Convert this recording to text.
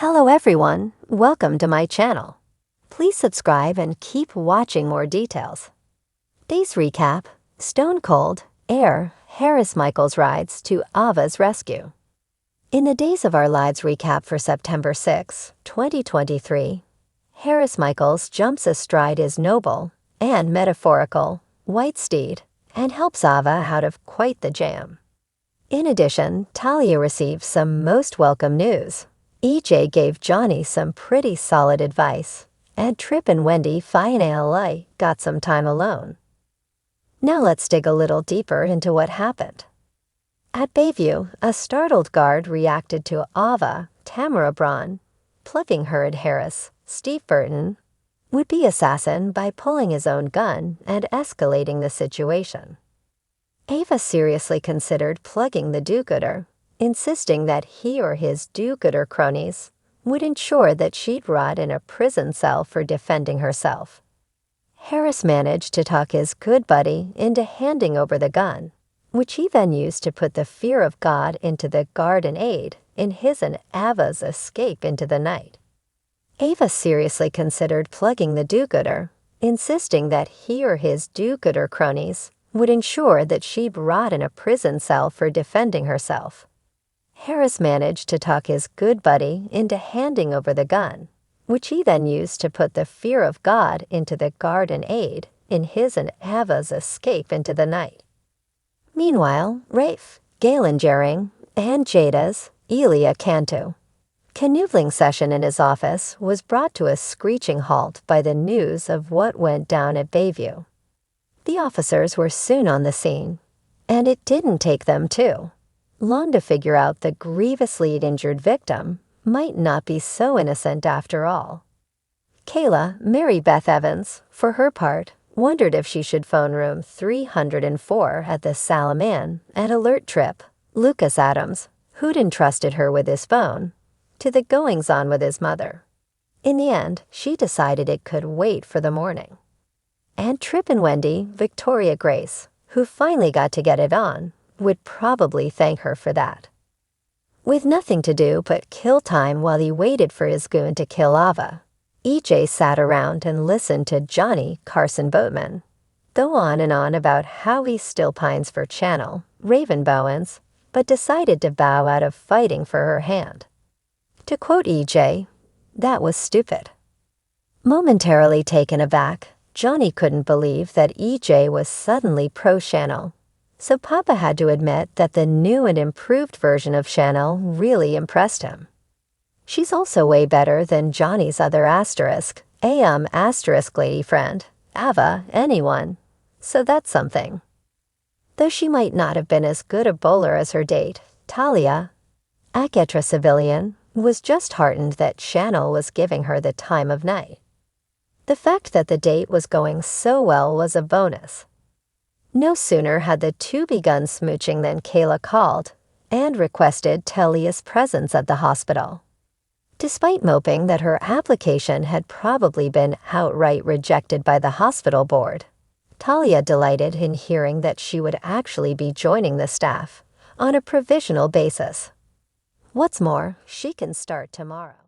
Hello everyone, welcome to my channel. Please subscribe and keep watching more details. Day's recap: Stone Cold, Air, Harris Michaels rides to Ava's rescue. In the Days of Our Lives recap for September 6, 2023, Harris Michaels jumps astride his noble and metaphorical white steed and helps Ava out of quite the jam. In addition, Talia receives some most welcome news. EJ gave Johnny some pretty solid advice, and Trip and Wendy finally got some time alone. Now let's dig a little deeper into what happened. At Bayview, a startled guard reacted to Ava, Tamara Braun, plugging her at Harris, Steve Burton, would-be assassin by pulling his own gun and escalating the situation. Ava seriously considered plugging the do-gooder, insisting that he or his do-gooder cronies would ensure that she'd rot in a prison cell for defending herself. Harris managed to talk his good buddy into handing over the gun, which he then used to put the fear of God into the guard and aid in his and Ava's escape into the night. Ava seriously considered plugging the do-gooder, insisting that he or his do-gooder cronies would ensure that she'd rot in a prison cell for defending herself. Harris managed to talk his good buddy into handing over the gun, which he then used to put the fear of God into the guard and aid in his and Ava's escape into the night. Meanwhile, Rafe, Galen Jering, and Jada's Elia Cantu canoodling session in his office was brought to a screeching halt by the news of what went down at Bayview. The officers were soon on the scene, and it didn't take them long to figure out the grievously injured victim might not be so innocent after all. Kayla, Mary Beth Evans, for her part, wondered if she should phone room 304 at the Salaman and alert Trip, Lucas Adams, who'd entrusted her with his phone, to the goings-on with his mother. In the end, she decided it could wait for the morning. And Trip and Wendy, Victoria Grace, who finally got to get it on, would probably thank her for that. With nothing to do but kill time while he waited for his goon to kill Ava, EJ sat around and listened to Johnny Carson Boatman go on and on about how he still pines for Channel, Raven Bowens, but decided to bow out of fighting for her hand. To quote EJ, "That was stupid." Momentarily taken aback, Johnny couldn't believe that EJ was suddenly pro-Channel. So Papa had to admit that the new and improved version of Channel really impressed him. She's also way better than Johnny's other asterisk lady friend, Ava, anyone. So that's something. Though she might not have been as good a bowler as her date, Talia, Aketra Civilian, was just heartened that Channel was giving her the time of night. The fact that the date was going so well was a bonus. No sooner had the two begun smooching than Kayla called and requested Talia's presence at the hospital. Despite moping that her application had probably been outright rejected by the hospital board, Talia delighted in hearing that she would actually be joining the staff on a provisional basis. What's more, she can start tomorrow.